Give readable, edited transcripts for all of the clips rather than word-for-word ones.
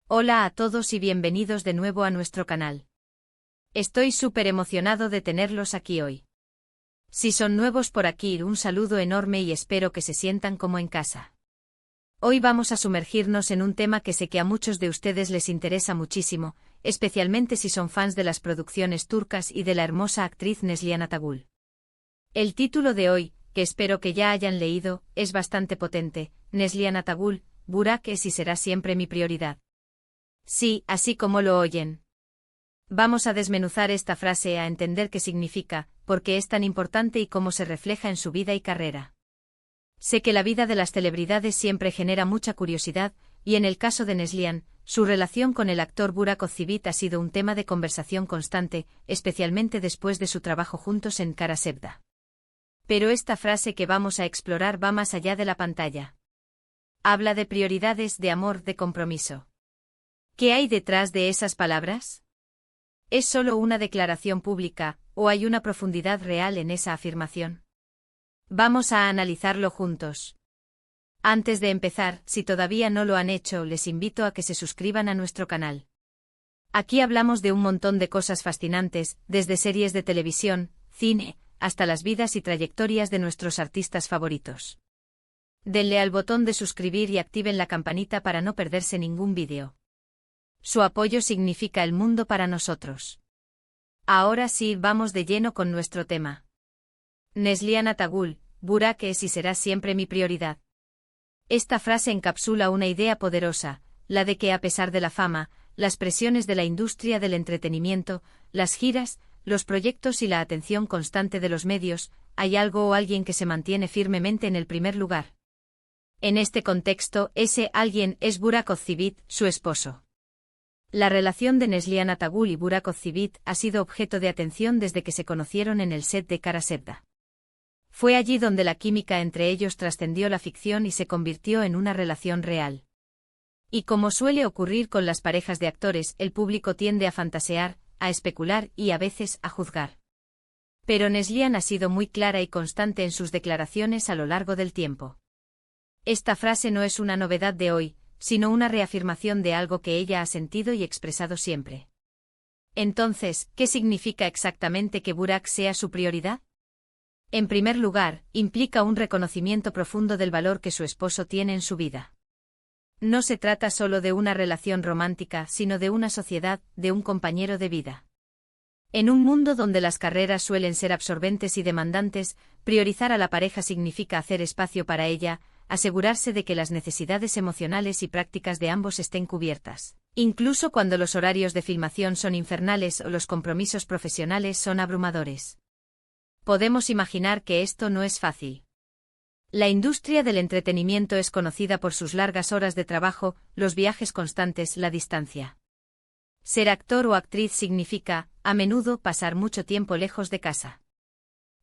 Hola a todos y bienvenidos de nuevo a nuestro canal. Estoy súper emocionado de tenerlos aquí hoy. Si son nuevos por aquí, un saludo enorme y espero que se sientan como en casa. Hoy vamos a sumergirnos en un tema que sé que a muchos de ustedes les interesa muchísimo, especialmente si son fans de las producciones turcas y de la hermosa actriz Neslihan Atagül. El título de hoy, que espero que ya hayan leído, es bastante potente: Neslihan Atagül, Burak es y será siempre mi prioridad. Sí, así como lo oyen. Vamos a desmenuzar esta frase, a entender qué significa, por qué es tan importante y cómo se refleja en su vida y carrera. Sé que la vida de las celebridades siempre genera mucha curiosidad, y en el caso de Neslihan, su relación con el actor Burak Özçivit ha sido un tema de conversación constante, especialmente después de su trabajo juntos en Kara Sevda. Pero esta frase que vamos a explorar va más allá de la pantalla. Habla de prioridades, de amor, de compromiso. ¿Qué hay detrás de esas palabras? ¿Es solo una declaración pública, o hay una profundidad real en esa afirmación? Vamos a analizarlo juntos. Antes de empezar, si todavía no lo han hecho, les invito a que se suscriban a nuestro canal. Aquí hablamos de un montón de cosas fascinantes, desde series de televisión, cine, hasta las vidas y trayectorias de nuestros artistas favoritos. Denle al botón de suscribir y activen la campanita para no perderse ningún vídeo. Su apoyo significa el mundo para nosotros. Ahora sí, vamos de lleno con nuestro tema. Neslihan Atagül, Burak es y será siempre mi prioridad. Esta frase encapsula una idea poderosa, la de que a pesar de la fama, las presiones de la industria del entretenimiento, las giras, los proyectos y la atención constante de los medios, hay algo o alguien que se mantiene firmemente en el primer lugar. En este contexto, ese alguien es Burak Özçivit, su esposo. La relación de Neslihan Atagül y Burak Özçivit ha sido objeto de atención desde que se conocieron en el set de Kara Sevda. Fue allí donde la química entre ellos trascendió la ficción y se convirtió en una relación real. Y como suele ocurrir con las parejas de actores, el público tiende a fantasear, a especular y a veces a juzgar. Pero Neslihan ha sido muy clara y constante en sus declaraciones a lo largo del tiempo. Esta frase no es una novedad de hoy, sino una reafirmación de algo que ella ha sentido y expresado siempre. Entonces, ¿qué significa exactamente que Burak sea su prioridad? En primer lugar, implica un reconocimiento profundo del valor que su esposo tiene en su vida. No se trata solo de una relación romántica, sino de una sociedad, de un compañero de vida. En un mundo donde las carreras suelen ser absorbentes y demandantes, priorizar a la pareja significa hacer espacio para ella, asegurarse de que las necesidades emocionales y prácticas de ambos estén cubiertas, incluso cuando los horarios de filmación son infernales o los compromisos profesionales son abrumadores. Podemos imaginar que esto no es fácil. La industria del entretenimiento es conocida por sus largas horas de trabajo, los viajes constantes, la distancia. Ser actor o actriz significa, a menudo, pasar mucho tiempo lejos de casa.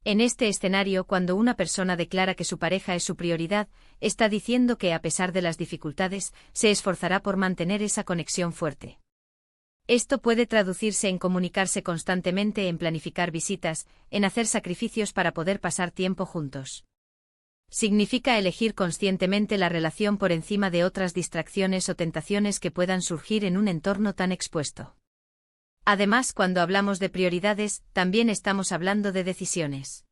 En este escenario, cuando una persona declara que su pareja es su prioridad, está diciendo que, a pesar de las dificultades, se esforzará por mantener esa conexión fuerte. Esto puede traducirse en comunicarse constantemente, en planificar visitas, en hacer sacrificios para poder pasar tiempo juntos. Significa elegir conscientemente la relación por encima de otras distracciones o tentaciones que puedan surgir en un entorno tan expuesto. Además, cuando hablamos de prioridades, también estamos hablando de decisiones.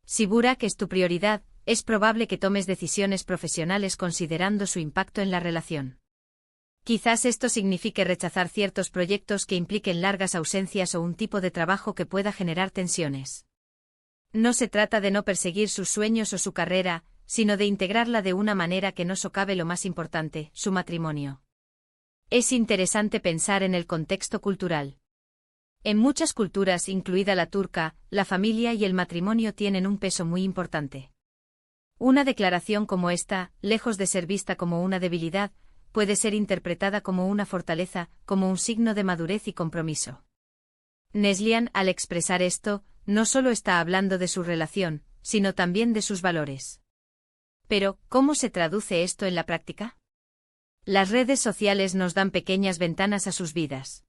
Si Burak es tu prioridad, es probable que tomes decisiones profesionales considerando su impacto en la relación. Quizás esto signifique rechazar ciertos proyectos que impliquen largas ausencias o un tipo de trabajo que pueda generar tensiones. No se trata de no perseguir sus sueños o su carrera, sino de integrarla de una manera que no socave lo más importante, su matrimonio. Es interesante pensar en el contexto cultural. En muchas culturas, incluida la turca, la familia y el matrimonio tienen un peso muy importante. Una declaración como esta, lejos de ser vista como una debilidad, puede ser interpretada como una fortaleza, como un signo de madurez y compromiso. Neslihan, al expresar esto, no solo está hablando de su relación, sino también de sus valores. Pero, ¿cómo se traduce esto en la práctica? Las redes sociales nos dan pequeñas ventanas a sus vidas.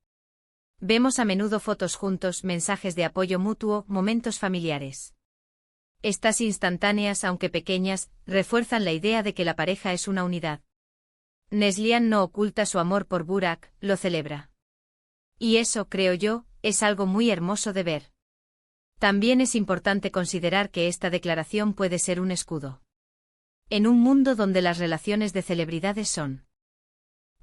Vemos a menudo fotos juntos, mensajes de apoyo mutuo, momentos familiares. Estas instantáneas, aunque pequeñas, refuerzan la idea de que la pareja es una unidad. Neslihan no oculta su amor por Burak, lo celebra. Y eso, creo yo, es algo muy hermoso de ver. También es importante considerar que esta declaración puede ser un escudo. En un mundo donde las relaciones de celebridades son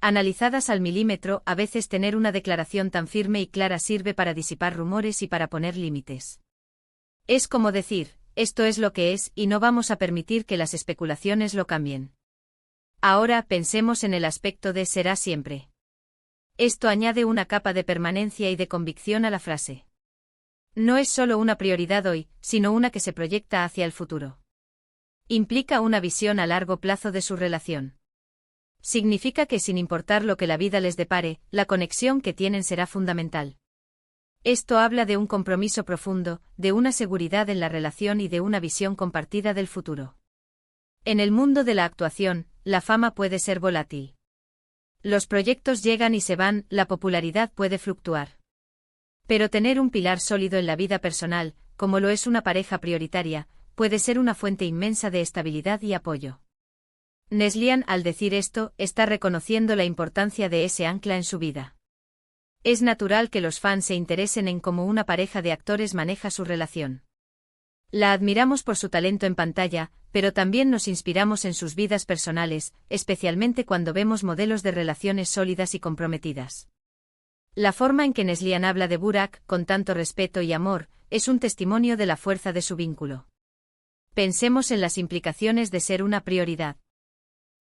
analizadas al milímetro, a veces tener una declaración tan firme y clara sirve para disipar rumores y para poner límites. Es como decir, esto es lo que es y no vamos a permitir que las especulaciones lo cambien. Ahora pensemos en el aspecto de será siempre. Esto añade una capa de permanencia y de convicción a la frase. No es solo una prioridad hoy, sino una que se proyecta hacia el futuro. Implica una visión a largo plazo de su relación. Significa que sin importar lo que la vida les depare, la conexión que tienen será fundamental. Esto habla de un compromiso profundo, de una seguridad en la relación y de una visión compartida del futuro. En el mundo de la actuación, la fama puede ser volátil. Los proyectos llegan y se van, la popularidad puede fluctuar. Pero tener un pilar sólido en la vida personal, como lo es una pareja prioritaria, puede ser una fuente inmensa de estabilidad y apoyo. Neslihan, al decir esto, está reconociendo la importancia de ese ancla en su vida. Es natural que los fans se interesen en cómo una pareja de actores maneja su relación. La admiramos por su talento en pantalla, pero también nos inspiramos en sus vidas personales, especialmente cuando vemos modelos de relaciones sólidas y comprometidas. La forma en que Neslihan habla de Burak, con tanto respeto y amor, es un testimonio de la fuerza de su vínculo. Pensemos en las implicaciones de ser una prioridad.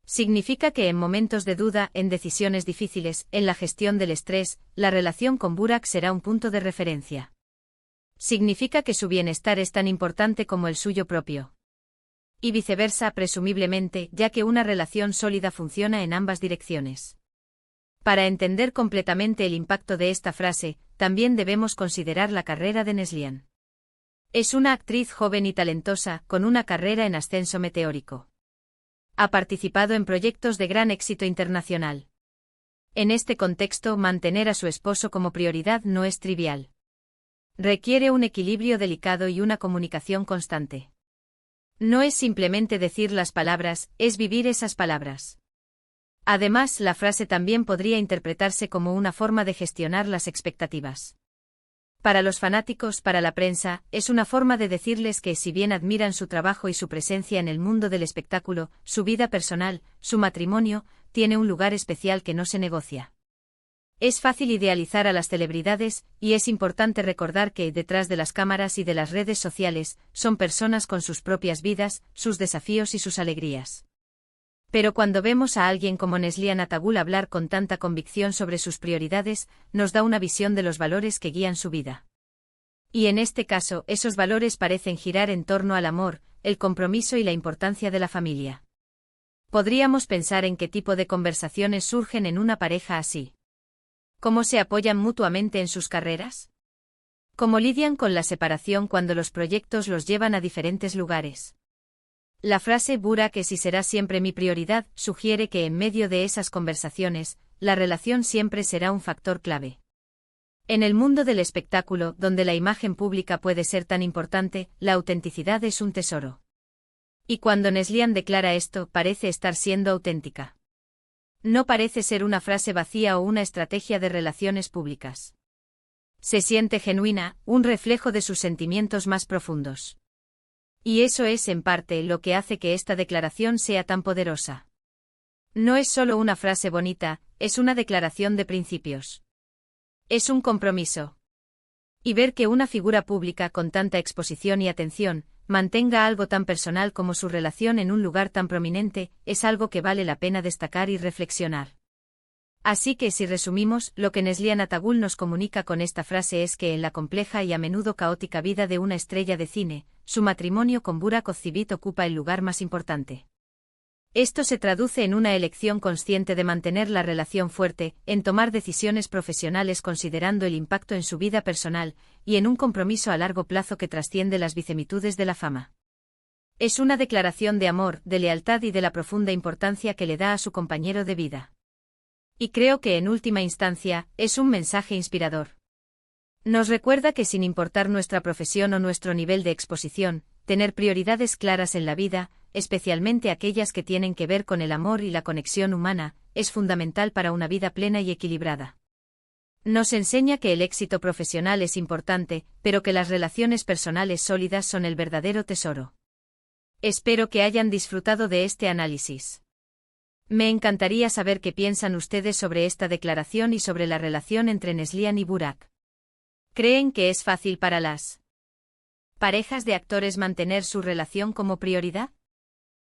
Significa que en momentos de duda, en decisiones difíciles, en la gestión del estrés, la relación con Burak será un punto de referencia. Significa que su bienestar es tan importante como el suyo propio. Y viceversa, presumiblemente, ya que una relación sólida funciona en ambas direcciones. Para entender completamente el impacto de esta frase, también debemos considerar la carrera de Neslihan. Es una actriz joven y talentosa, con una carrera en ascenso meteórico. Ha participado en proyectos de gran éxito internacional. En este contexto, mantener a su esposo como prioridad no es trivial. Requiere un equilibrio delicado y una comunicación constante. No es simplemente decir las palabras, es vivir esas palabras. Además, la frase también podría interpretarse como una forma de gestionar las expectativas. Para los fanáticos, para la prensa, es una forma de decirles que si bien admiran su trabajo y su presencia en el mundo del espectáculo, su vida personal, su matrimonio, tiene un lugar especial que no se negocia. Es fácil idealizar a las celebridades, y es importante recordar que, detrás de las cámaras y de las redes sociales, son personas con sus propias vidas, sus desafíos y sus alegrías. Pero cuando vemos a alguien como Neslihan Atagul hablar con tanta convicción sobre sus prioridades, nos da una visión de los valores que guían su vida. Y en este caso, esos valores parecen girar en torno al amor, el compromiso y la importancia de la familia. Podríamos pensar en qué tipo de conversaciones surgen en una pareja así. ¿Cómo se apoyan mutuamente en sus carreras? ¿Cómo lidian con la separación cuando los proyectos los llevan a diferentes lugares? La frase Burak es y será siempre mi prioridad sugiere que en medio de esas conversaciones, la relación siempre será un factor clave. En el mundo del espectáculo, donde la imagen pública puede ser tan importante, la autenticidad es un tesoro. Y cuando Neslihan declara esto, parece estar siendo auténtica. No parece ser una frase vacía o una estrategia de relaciones públicas. Se siente genuina, un reflejo de sus sentimientos más profundos. Y eso es, en parte, lo que hace que esta declaración sea tan poderosa. No es solo una frase bonita, es una declaración de principios. Es un compromiso. Y ver que una figura pública con tanta exposición y atención, mantenga algo tan personal como su relación en un lugar tan prominente, es algo que vale la pena destacar y reflexionar. Así que si resumimos, lo que Neslihan Atagul nos comunica con esta frase es que en la compleja y a menudo caótica vida de una estrella de cine, su matrimonio con Burak Özçivit ocupa el lugar más importante. Esto se traduce en una elección consciente de mantener la relación fuerte, en tomar decisiones profesionales considerando el impacto en su vida personal, y en un compromiso a largo plazo que trasciende las vicisitudes de la fama. Es una declaración de amor, de lealtad y de la profunda importancia que le da a su compañero de vida. Y creo que en última instancia, es un mensaje inspirador. Nos recuerda que sin importar nuestra profesión o nuestro nivel de exposición, tener prioridades claras en la vida, especialmente aquellas que tienen que ver con el amor y la conexión humana, es fundamental para una vida plena y equilibrada. Nos enseña que el éxito profesional es importante, pero que las relaciones personales sólidas son el verdadero tesoro. Espero que hayan disfrutado de este análisis. Me encantaría saber qué piensan ustedes sobre esta declaración y sobre la relación entre Neslihan y Burak. ¿Creen que es fácil para las parejas de actores mantener su relación como prioridad?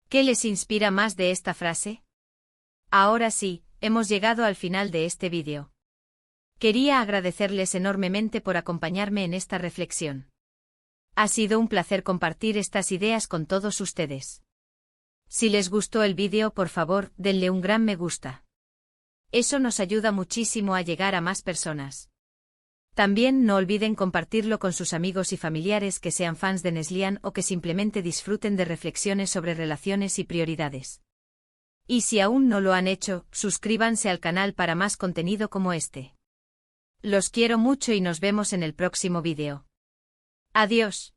¿Qué les inspira más de esta frase? Ahora sí, hemos llegado al final de este vídeo. Quería agradecerles enormemente por acompañarme en esta reflexión. Ha sido un placer compartir estas ideas con todos ustedes. Si les gustó el vídeo, por favor, denle un gran me gusta. Eso nos ayuda muchísimo a llegar a más personas. También no olviden compartirlo con sus amigos y familiares que sean fans de Neslihan o que simplemente disfruten de reflexiones sobre relaciones y prioridades. Y si aún no lo han hecho, suscríbanse al canal para más contenido como este. Los quiero mucho y nos vemos en el próximo vídeo. Adiós.